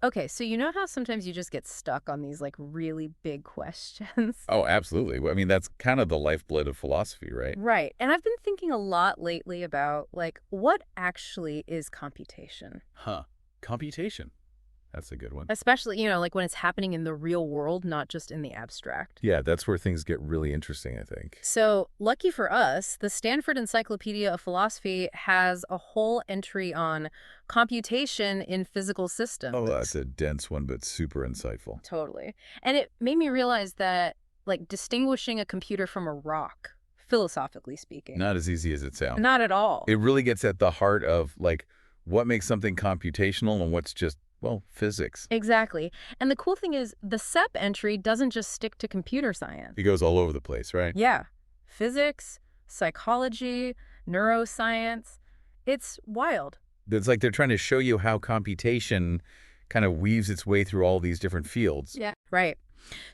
Okay, so you know how sometimes you just get stuck on these like really big questions? Oh, absolutely. Well, I mean, that's kind of the lifeblood of philosophy, right? Right. And I've been thinking a lot lately about like what actually is computation? Huh. Computation. That's a good one. Especially, like when it's happening in the real world, not just in the abstract. Yeah, that's where things get really interesting, I think. So, lucky for us, the Stanford Encyclopedia of Philosophy has a whole entry on computation in physical Oh, systems. that's a dense one, but super insightful. Totally. And it made me realize that, like, distinguishing a computer from a rock, philosophically speaking, Not as easy as it sounds. not at all. It really gets at the heart of, like, what makes something computational and what's just, well, physics. Exactly. And the cool thing is, the SEP entry doesn't just stick to computer science. It goes all over the place, right? Yeah. Physics, psychology, neuroscience. It's wild. It's like they're trying to show you how computation kind of weaves its way through all these different fields. Yeah. Right.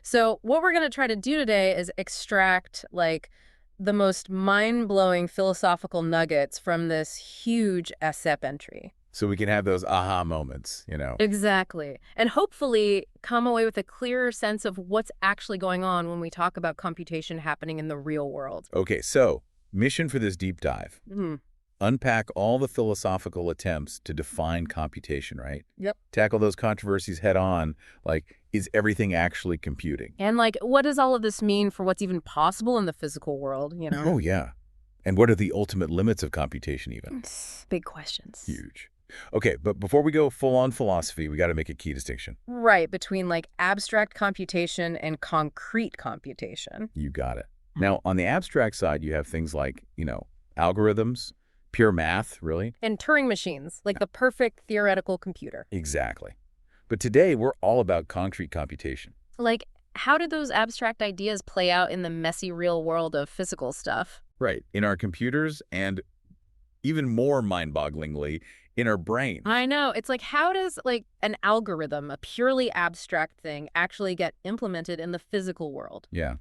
So what we're going to try to do today is extract like the most mind-blowing philosophical nuggets from this huge SEP entry. So we can have those aha moments, you know. Exactly. And hopefully come away with a clearer sense of what's actually going on when we talk about computation happening in the real world. Okay, so mission for this deep dive. Hmm. Unpack all the philosophical attempts to define computation, right? Yep. Tackle those controversies head on, like, is everything actually computing? And like, what does all of this mean for what's even possible in the physical world? Oh, yeah. And what are the ultimate limits of computation even? Big questions. Huge. Okay, but before we go full-on philosophy, we got to make a key distinction. Right, between like abstract computation and concrete computation. You got it. Now, on the abstract side, you have things like, algorithms, pure math, really. And Turing machines, like the perfect theoretical computer. Exactly. But today, we're all about concrete computation. Like, how do those abstract ideas play out in the messy real world of physical stuff? Right. In our computers and even more mind-bogglingly, in our brain. I know. It's like, how does like an algorithm, a purely abstract thing, actually get implemented in the physical world? Yeah.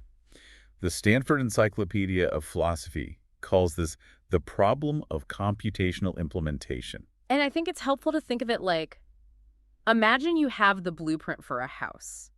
The Stanford Encyclopedia of Philosophy calls this the problem of computational implementation. And I think it's helpful to think of it like, imagine you have the blueprint for a house.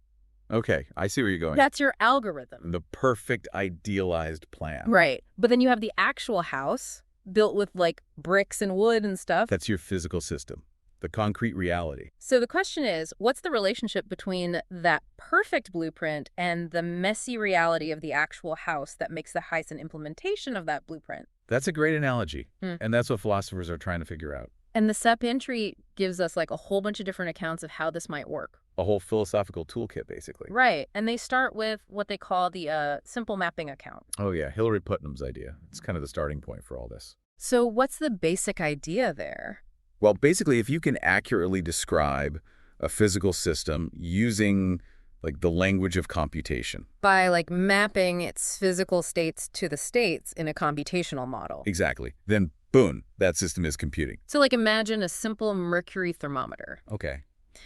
Okay, I see where you're going. That's your algorithm. The perfect idealized plan. Right. But then you have the actual house built with like bricks and wood and stuff. That's your physical system, the concrete reality. So the question is, what's the relationship between that perfect blueprint and the messy reality of the actual house that makes the heist and implementation of that blueprint? That's a great analogy, Hmm. and that's what philosophers are trying to figure out. And the SEP entry gives us like a whole bunch of different accounts of how this might work. A whole philosophical toolkit, basically. Right. And they start with what they call the simple mapping account. Oh, yeah, Hillary Putnam's idea. It's kind of the starting point for all this. So what's the basic idea there? Well, basically, if you can accurately describe a physical system using, like, the language of computation. By like mapping its physical states to the states in a computational model. Exactly. Then, boom, that system is computing. So like imagine a simple mercury thermometer. Okay.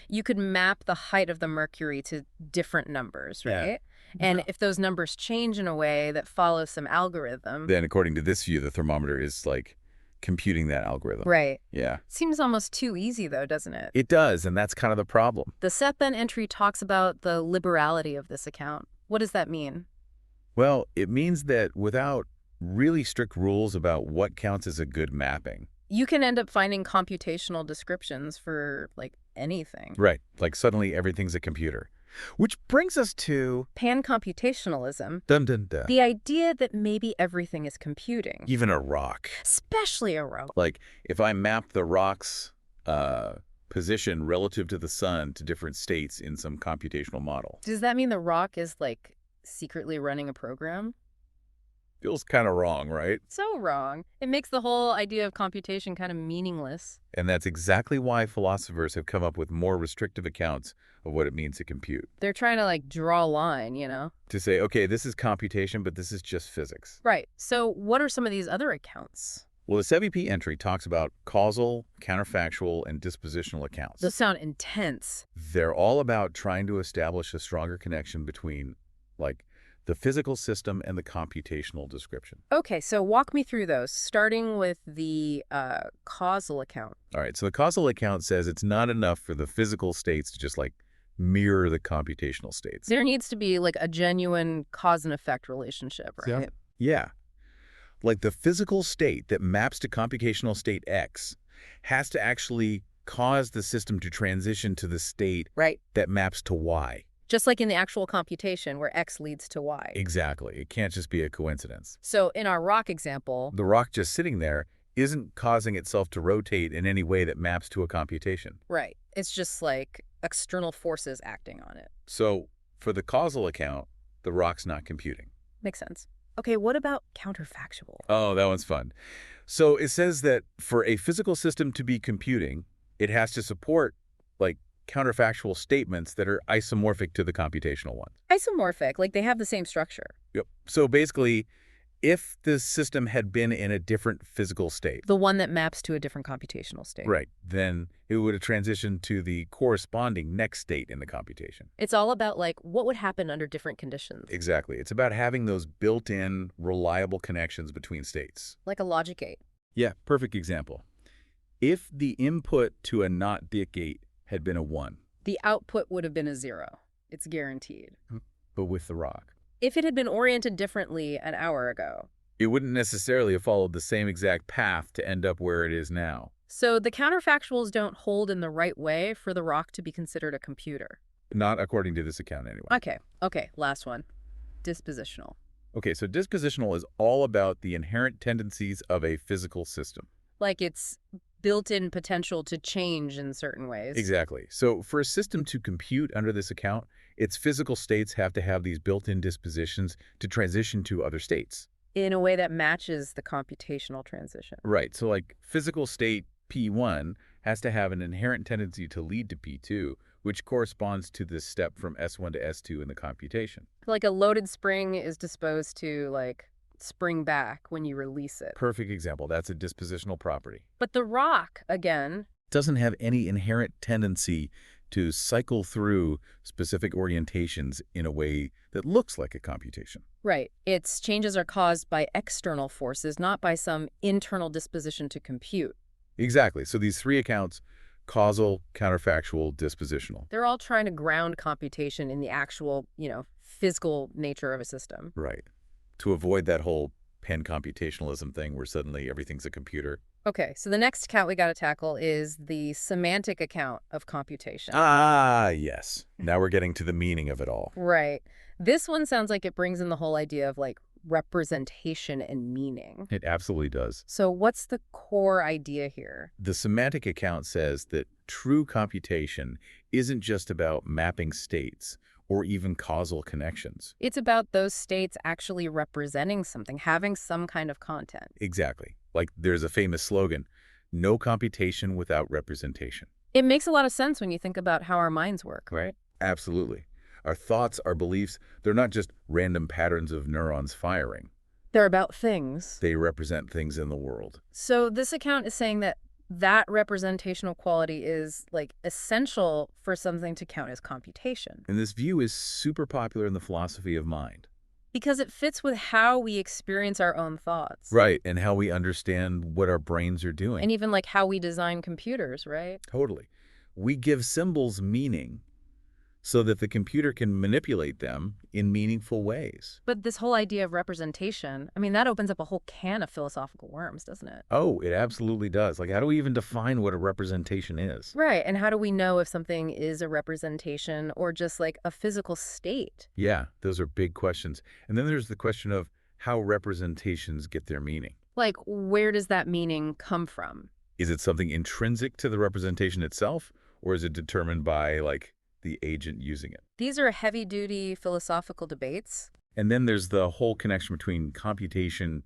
You could map the height of the mercury to different numbers, Yeah. right? And if those numbers change in a way that follows some algorithm. Then, according to this view, the thermometer is, like, computing that algorithm. Right. Yeah. Seems almost too easy though, doesn't it? It does, and that's kind of the problem. The SEPN entry talks about the liberality of this account. What does that mean? Well, it means that without really strict rules about what counts as a good mapping. You can end up finding computational descriptions for like anything. Right. Like suddenly everything's a computer. Which brings us to Pan-computationalism, dun dun dun. the idea that maybe everything is computing, Even a rock. especially a rock. Like if I map the rock's position relative to the sun to different states in some computational model. Does that mean the rock is like secretly running a program? Feels kind of wrong, right? So wrong. It makes the whole idea of computation kind of meaningless. And that's exactly why philosophers have come up with more restrictive accounts of what it means to compute. They're trying to like draw a line. To say, okay, this is computation, but this is just physics. Right. So what are some of these other accounts? Well, the CEP entry talks about causal, counterfactual, and dispositional accounts. Those sound intense. They're all about trying to establish a stronger connection between, like, the physical system and the computational description. Okay, so walk me through those, starting with the causal account. All right, so the causal account says it's not enough for the physical states to just like mirror the computational states. There needs to be like a genuine cause and effect relationship, Yeah. right? Yeah, like the physical state that maps to computational state X has to actually cause the system to transition to the state Right. that maps to Y. Just like in the actual computation where X leads to Y. Exactly. It can't just be a coincidence. So in our rock example, The rock just sitting there isn't causing itself to rotate in any way that maps to a computation. right, it's just like external forces acting on it. So for the causal account, the rock's not computing. Makes sense. Okay, what about counterfactual? Oh, that one's fun. So it says that for a physical system to be computing, it has to support like counterfactual statements that are isomorphic to the computational ones. Isomorphic, like they have the same structure. Yep. So basically, if the system had been in a different physical state, The one that maps to a different computational state. right, then it would have transitioned to the corresponding next state in the computation. It's all about like what would happen under different conditions. Exactly. It's about having those built-in, reliable connections between states. Like a logic gate. Yeah, perfect example. If the input to a NOT gate had been a 1, The output would have been a 0. It's guaranteed. but with the rock, If it had been oriented differently an hour ago. it wouldn't necessarily have followed the same exact path to end up where it is now. So the counterfactuals don't hold in the right way for the rock to be considered a computer. Not according to this account, anyway. Okay, last one. Dispositional. Okay, so dispositional is all about the inherent tendencies of a physical system. Like its built-in potential to change in certain ways. Exactly. So for a system to compute under this account, its physical states have to have these built-in dispositions to transition to other states. In a way that matches the computational transition. Right. So like physical state P1 has to have an inherent tendency to lead to P2, which corresponds to this step from S1 to S2 in the computation. Like a loaded spring is disposed to like spring back when you release it. Perfect example. That's a dispositional property. But the rock, again, Doesn't have any inherent tendency to cycle through specific orientations in a way that looks like a computation. right, its changes are caused by external forces, not by some internal disposition to compute. Exactly. So these three accounts, causal, counterfactual, dispositional. They're all trying to ground computation in the actual, physical nature of a system. Right. To avoid that whole pan-computationalism thing where suddenly everything's a computer. Okay, so the next account we got to tackle is the semantic account of computation. Ah, yes. Now we're getting to the meaning of it all. Right. This one sounds like it brings in the whole idea of like representation and meaning. It absolutely does. So what's the core idea here? The semantic account says that true computation isn't just about mapping states or even causal connections. It's about those states actually representing something, having some kind of content. Exactly. Like there's a famous slogan, no computation without representation. It makes a lot of sense when you think about how our minds work, right? Absolutely. Our thoughts, our beliefs, they're not just random patterns of neurons firing. They're about things. They represent things in the world. So this account is saying that representational quality is like essential for something to count as computation. And this view is super popular in the philosophy of mind. Because it fits with how we experience our own thoughts. Right, and how we understand what our brains are doing. And even like how we design computers, right? Totally. We give symbols meaning so that the computer can manipulate them in meaningful ways. But this whole idea of representation, I mean, that opens up a whole can of philosophical worms, doesn't it? Oh, it absolutely does. Like, how do we even define what a representation is? Right. And how do we know if something is a representation or just like a physical state? Yeah, those are big questions. And then there's the question of how representations get their meaning. Like, where does that meaning come from? Is it something intrinsic to the representation itself, or is it determined by, like, the agent using it? These are heavy-duty philosophical debates. And then there's the whole connection between computation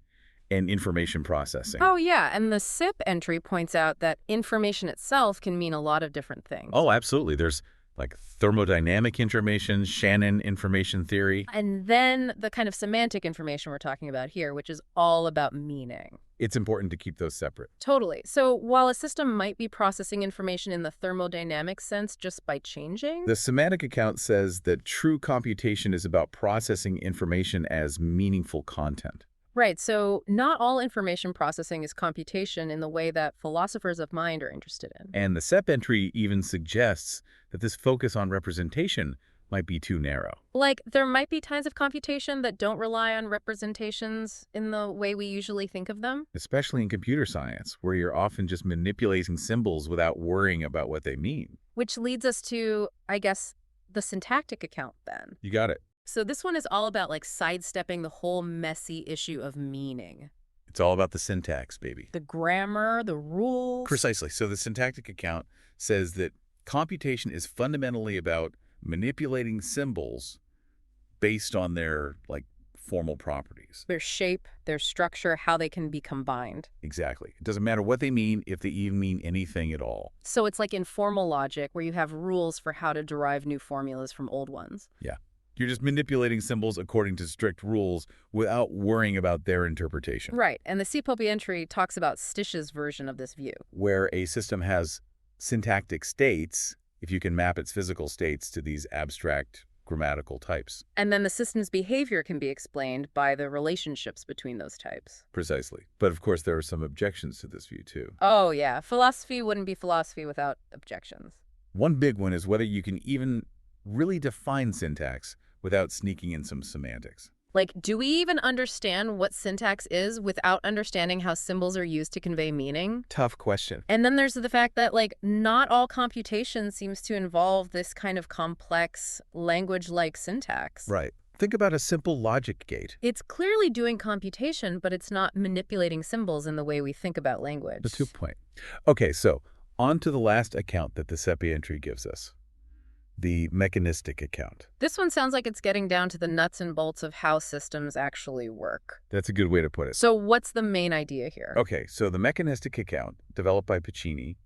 and information processing. Oh, yeah. And the SIP entry points out that information itself can mean a lot of different things. Oh, absolutely. There's like thermodynamic information, Shannon information theory. And then the kind of semantic information we're talking about here, which is all about meaning. It's important to keep those separate. Totally. So while a system might be processing information in the thermodynamic sense just by changing, The semantic account says that true computation is about processing information as meaningful content. right, so not all information processing is computation in the way that philosophers of mind are interested in. And the SEP entry even suggests that this focus on representation might be too narrow. Like, there might be kinds of computation that don't rely on representations in the way we usually think of them. Especially in computer science, where you're often just manipulating symbols without worrying about what they mean. Which leads us to, I guess, the syntactic account then. You got it. So this one is all about like sidestepping the whole messy issue of meaning. It's all about the syntax, baby. The grammar, the rules. Precisely. So the syntactic account says that computation is fundamentally about manipulating symbols based on their, formal properties. Their shape, their structure, how they can be combined. Exactly. It doesn't matter what they mean, if they even mean anything at all. So it's like informal logic where you have rules for how to derive new formulas from old ones. Yeah. You're just manipulating symbols according to strict rules without worrying about their interpretation. Right, and the CPOP entry talks about Stich's version of this view. Where a system has syntactic states, if you can map its physical states to these abstract grammatical types. And then the system's behavior can be explained by the relationships between those types. Precisely. But of course, there are some objections to this view, too. Oh, yeah. Philosophy wouldn't be philosophy without objections. One big one is whether you can even really define syntax without sneaking in some semantics. Like, do we even understand what syntax is without understanding how symbols are used to convey meaning? Tough question. And then there's the fact that, like, not all computation seems to involve this kind of complex language-like syntax. Right. Think about a simple logic gate. It's clearly doing computation, but it's not manipulating symbols in the way we think about language. That's a good point. Okay, so on to the last account that the CEPI entry gives us. The mechanistic account. This one sounds like it's getting down to the nuts and bolts of how systems actually work. That's a good way to put it. So what's the main idea here? Okay, so the mechanistic account, developed by Pacini,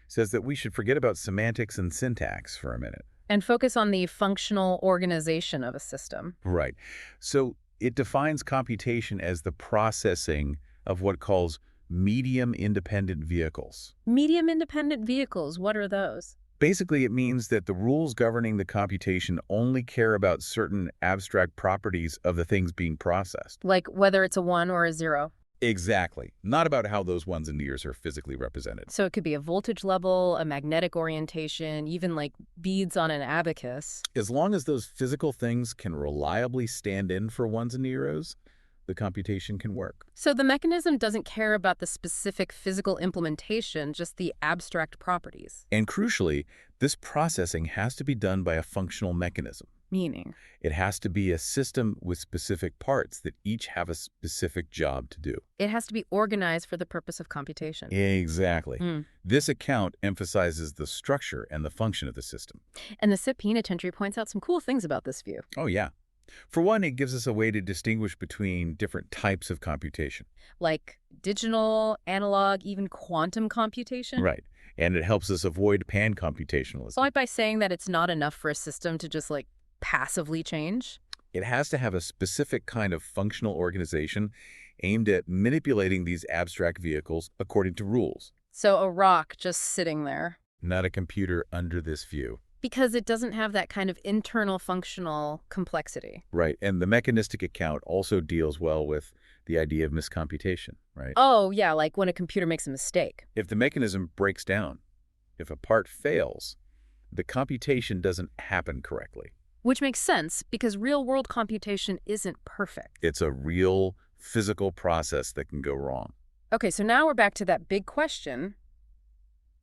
says that we should forget about semantics and syntax for a minute. And focus on the functional organization of a system. Right. So it defines computation as the processing of what it calls medium-independent vehicles. Medium-independent vehicles, what are those? Basically, it means that the rules governing the computation only care about certain abstract properties of the things being processed. Like whether it's a 1 or a 0. Exactly. Not about how those ones and zeros are physically represented. So it could be a voltage level, a magnetic orientation, even like beads on an abacus. As long as those physical things can reliably stand in for ones and zeros, the computation can work. So the mechanism doesn't care about the specific physical implementation, just the abstract properties. And crucially, this processing has to be done by a functional mechanism. Meaning? It has to be a system with specific parts that each have a specific job to do. It has to be organized for the purpose of computation. Exactly. This account emphasizes the structure and the function of the system. And the SIP penitentiary points out some cool things about this view. Oh, yeah. For one, it gives us a way to distinguish between different types of computation. Like digital, analog, even quantum computation. Right. And it helps us avoid pan-computationalism. Like by saying that it's not enough for a system to just like passively change. It has to have a specific kind of functional organization aimed at manipulating these abstract vehicles according to rules. So a rock just sitting there. Not a computer under this view. Because it doesn't have that kind of internal functional complexity. Right. And the mechanistic account also deals well with the idea of miscomputation, right? Oh, yeah, like when a computer makes a mistake. If the mechanism breaks down, if a part fails, the computation doesn't happen correctly. Which makes sense because real-world computation isn't perfect. It's a real physical process that can go wrong. Okay, so now we're back to that big question.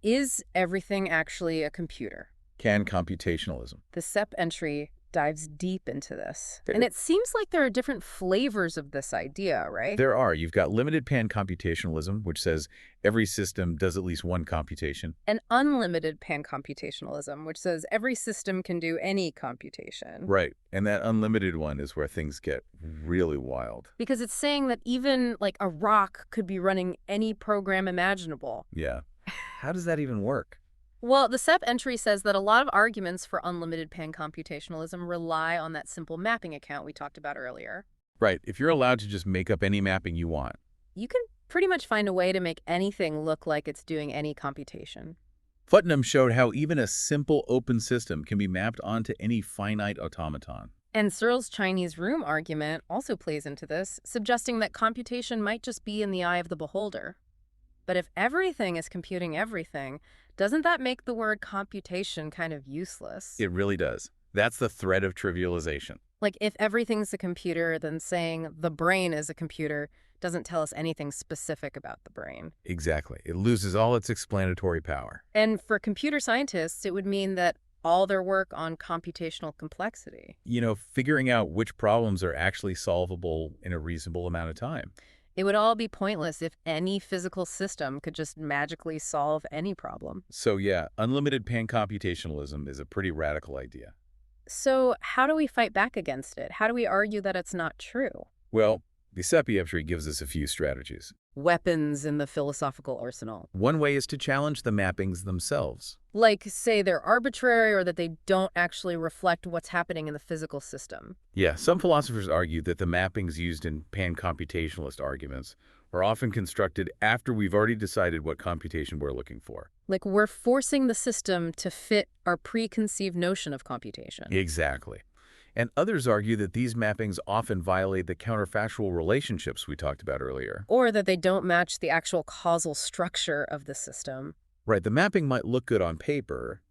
Is everything actually a computer? Can computationalism? The SEP entry dives deep into this. And it seems like there are different flavors of this idea, right? There are. You've got limited pan-computationalism, which says every system does at least one computation. And unlimited pan-computationalism, which says every system can do any computation. Right. And that unlimited one is where things get really wild. Because it's saying that even like a rock could be running any program imaginable. Yeah. How does that even work? Well, the SEP entry says that a lot of arguments for unlimited pan-computationalism rely on that simple mapping account we talked about earlier. Right, if you're allowed to just make up any mapping you want. You can pretty much find a way to make anything look like it's doing any computation. Putnam showed how even a simple open system can be mapped onto any finite automaton. And Searle's Chinese room argument also plays into this, suggesting that computation might just be in the eye of the beholder. But if everything is computing everything, doesn't that make the word computation kind of useless? It really does. That's the threat of trivialization. Like, if everything's a computer, then saying the brain is a computer doesn't tell us anything specific about the brain. Exactly. It loses all its explanatory power. And for computer scientists, it would mean that all their work on computational complexity. Figuring out which problems are actually solvable in a reasonable amount of time. It would all be pointless if any physical system could just magically solve any problem. So yeah, unlimited pan-computationalism is a pretty radical idea. So how do we fight back against it? How do we argue that it's not true? Well, the SEPI entry gives us a few strategies. Weapons in the philosophical arsenal. One way is to challenge the mappings themselves. Like, say they're arbitrary or that they don't actually reflect what's happening in the physical system. Yeah, some philosophers argue that the mappings used in pan-computationalist arguments are often constructed after we've already decided what computation we're looking for. Like, we're forcing the system to fit our preconceived notion of computation. Exactly. And others argue that these mappings often violate the counterfactual relationships we talked about earlier. Or that they don't match the actual causal structure of the system. Right, the mapping might look good on paper,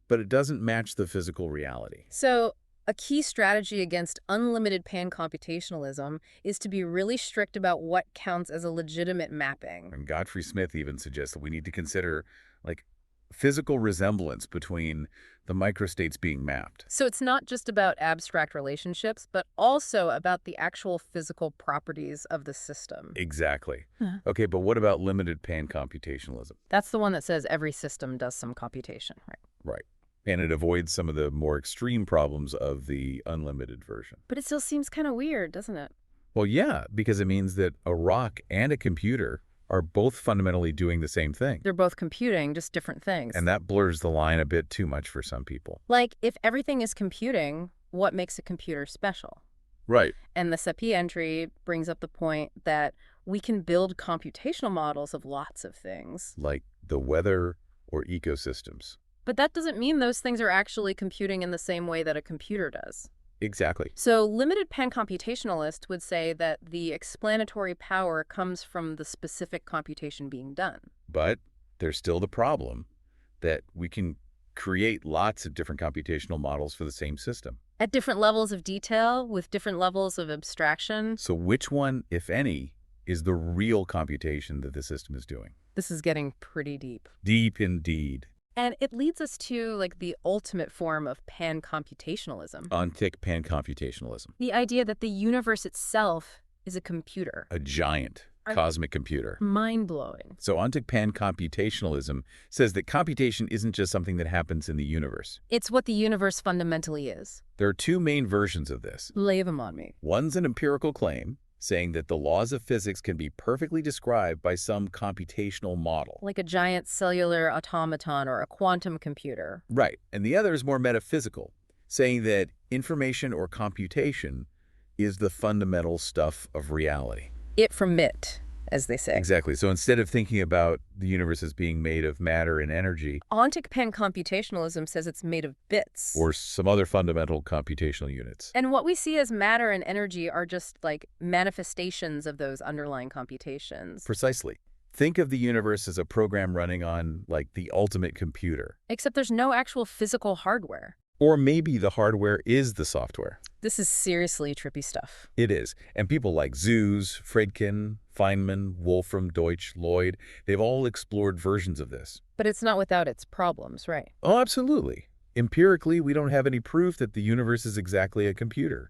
but it doesn't match the physical reality. So, a key strategy against unlimited pan-computationalism is to be really strict about what counts as a legitimate mapping. And Godfrey Smith even suggests that we need to consider, like, physical resemblance between the microstates being mapped. So it's not just about abstract relationships, but also about the actual physical properties of the system. Exactly. Huh. Okay, but what about limited pan-computationalism? That's the one that says every system does some computation, right? Right. And it avoids some of the more extreme problems of the unlimited version. But it still seems kind of weird, doesn't it? Well, yeah, because it means that a rock and a computer are both fundamentally doing the same thing. They're both computing, just different things. And that blurs the line a bit too much for some people. Like, if everything is computing, what makes a computer special? Right. And the SEPI entry brings up the point that we can build computational models of lots of things. Like the weather or ecosystems. But that doesn't mean those things are actually computing in the same way that a computer does. Exactly. So limited pan-computationalists would say that the explanatory power comes from the specific computation being done. But there's still the problem that we can create lots of different computational models for the same system. At different levels of detail, with different levels of abstraction. So which one, if any, is the real computation that the system is doing? This is getting pretty deep. Deep indeed. And it leads us to, like, the ultimate form of pan-computationalism. Ontic pan-computationalism. The idea that the universe itself is a computer. A giant cosmic computer. Mind-blowing. So ontic pan-computationalism says that computation isn't just something that happens in the universe. It's what the universe fundamentally is. There are two main versions of this. Lay them on me. One's an empirical claim, saying that the laws of physics can be perfectly described by some computational model. Like a giant cellular automaton or a quantum computer. Right. And the other is more metaphysical, saying that information or computation is the fundamental stuff of reality. It from it, as they say. Exactly. So instead of thinking about the universe as being made of matter and energy, Ontic pan-computationalism says it's made of bits. or some other fundamental computational units. And what we see as matter and energy are just like manifestations of those underlying computations. Precisely. Think of the universe as a program running on, like, the ultimate computer. Except there's no actual physical hardware. Or maybe the hardware is the software. This is seriously trippy stuff. It is. And people like Zuse, Friedkin, Feynman, Wolfram, Deutsch, Lloyd, they've all explored versions of this. But it's not without its problems, right? Oh, absolutely. Empirically, we don't have any proof that the universe is exactly a computer.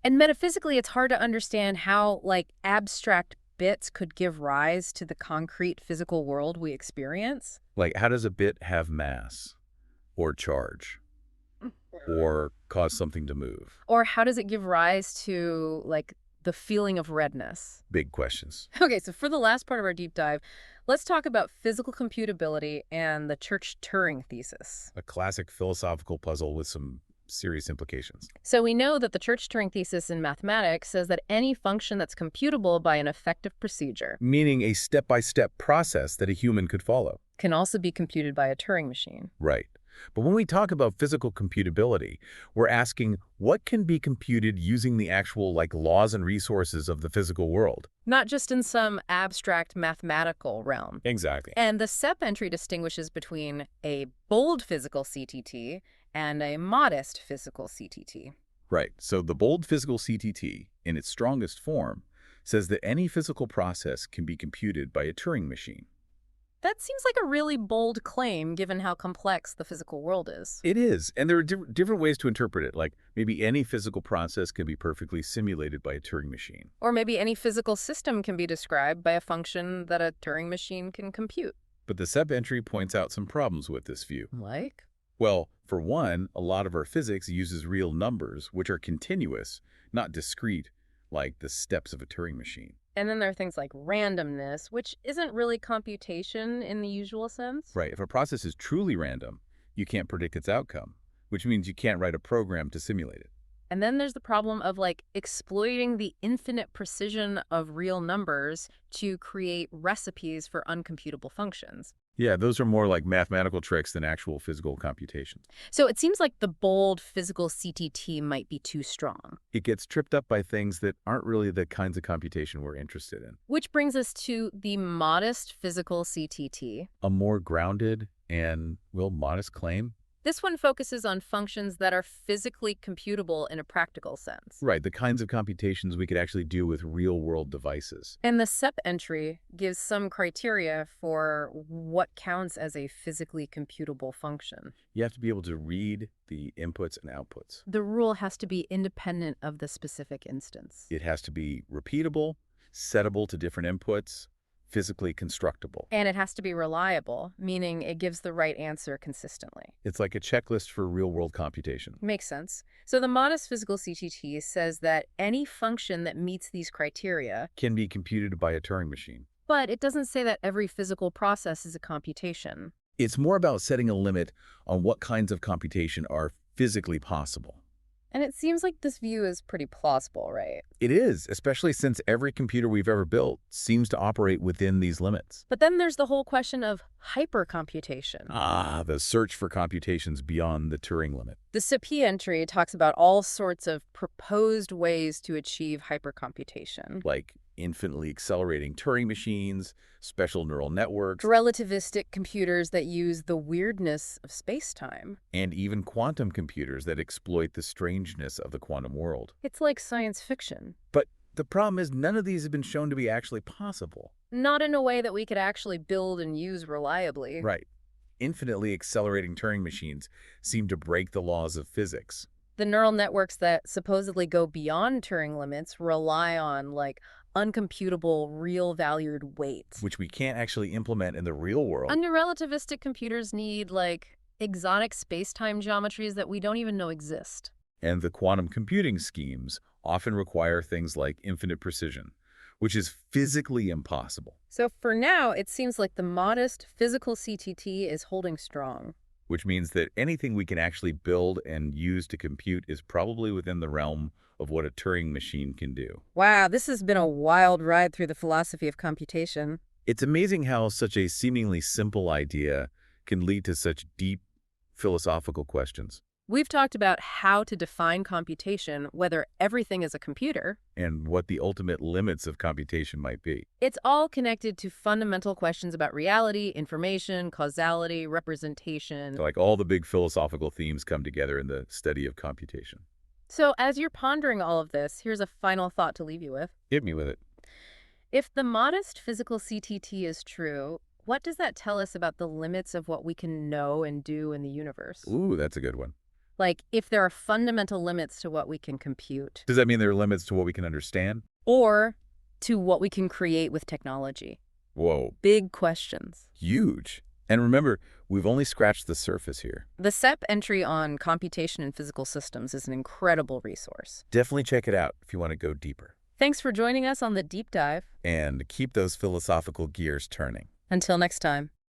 And metaphysically, it's hard to understand how, like, abstract bits could give rise to the concrete physical world we experience. Like, how does a bit have mass or charge or cause something to move? Or how does it give rise to, like, the feeling of redness? Big questions. Okay, so for the last part of our deep dive, Let's talk about physical computability and the Church-Turing thesis. A classic philosophical puzzle with some serious implications. So we know that the Church-Turing thesis in mathematics says that any function that's computable by an effective procedure Meaning a step-by-step process that a human could follow. can also be computed by a Turing machine. Right. But when we talk about physical computability, we're asking what can be computed using the actual laws and resources of the physical world. Not just in some abstract mathematical realm. Exactly. And the SEP entry distinguishes between a bold physical CTT and a modest physical CTT. Right. So the bold physical CTT, in its strongest form, says that any physical process can be computed by a Turing machine. That seems like a really bold claim given how complex the physical world is. It is, and there are different ways to interpret it, like maybe any physical process can be perfectly simulated by a Turing machine. Or maybe any physical system can be described by a function that a Turing machine can compute. But the SEP entry points out some problems with this view. Like? Well, for one, a lot of our physics uses real numbers, which are continuous, not discrete, like the steps of a Turing machine. And then there are things like randomness, which isn't really computation in the usual sense. Right. If a process is truly random, you can't predict its outcome, which means you can't write a program to simulate it. And then there's the problem of exploiting the infinite precision of real numbers to create recipes for uncomputable functions. Yeah, those are more like mathematical tricks than actual physical computations. So it seems like the bold physical CTT might be too strong. It gets tripped up by things that aren't really the kinds of computation we're interested in. Which brings us to the modest physical CTT. A more grounded and, well, modest claim. This one focuses on functions that are physically computable in a practical sense. Right, the kinds of computations we could actually do with real-world devices. And the SEP entry gives some criteria for what counts as a physically computable function. You have to be able to read the inputs and outputs. The rule has to be independent of the specific instance. It has to be repeatable, settable to different inputs, physically constructible. And it has to be reliable, meaning it gives the right answer consistently. It's like a checklist for real-world computation. Makes sense. So the modest physical CTT says that any function that meets these criteria Can be computed by a Turing machine. but it doesn't say that every physical process is a computation. It's more about setting a limit on what kinds of computation are physically possible. And it seems like this view is pretty plausible, right? It is, especially since every computer we've ever built seems to operate within these limits. But then there's the whole question of hypercomputation. The search for computations beyond the Turing limit. The SIP entry talks about all sorts of proposed ways to achieve hypercomputation. Like infinitely accelerating Turing machines, special neural networks, Relativistic computers that use the weirdness of space-time. and even quantum computers that exploit the strangeness of the quantum world. It's like science fiction. But the problem is none of these have been shown to be actually possible. Not in a way that we could actually build and use reliably. Right. Infinitely accelerating Turing machines seem to break the laws of physics. The neural networks that supposedly go beyond Turing limits rely on, uncomputable, real-valued weights. Which we can't actually implement in the real world. Under relativistic computers need, exotic space-time geometries that we don't even know exist. And the quantum computing schemes often require things like infinite precision, which is physically impossible. So for now, it seems like the modest physical CTT is holding strong. Which means that anything we can actually build and use to compute is probably within the realm of what a Turing machine can do. Wow, this has been a wild ride through the philosophy of computation. It's amazing how such a seemingly simple idea can lead to such deep philosophical questions. We've talked about how to define computation, whether everything is a computer. And what the ultimate limits of computation might be. It's all connected to fundamental questions about reality, information, causality, representation. Like all the big philosophical themes come together in the study of computation. So as you're pondering all of this, here's a final thought to leave you with. Hit me with it. If the modest physical CTT is true, what does that tell us about the limits of what we can know and do in the universe? Ooh, that's a good one. If there are fundamental limits to what we can compute. Does that mean there are limits to what we can understand? Or to what we can create with technology? Whoa. Big questions. Huge. And remember, we've only scratched the surface here. The SEP entry on computation in physical systems is an incredible resource. Definitely check it out if you want to go deeper. Thanks for joining us on the deep dive. And keep those philosophical gears turning. Until next time.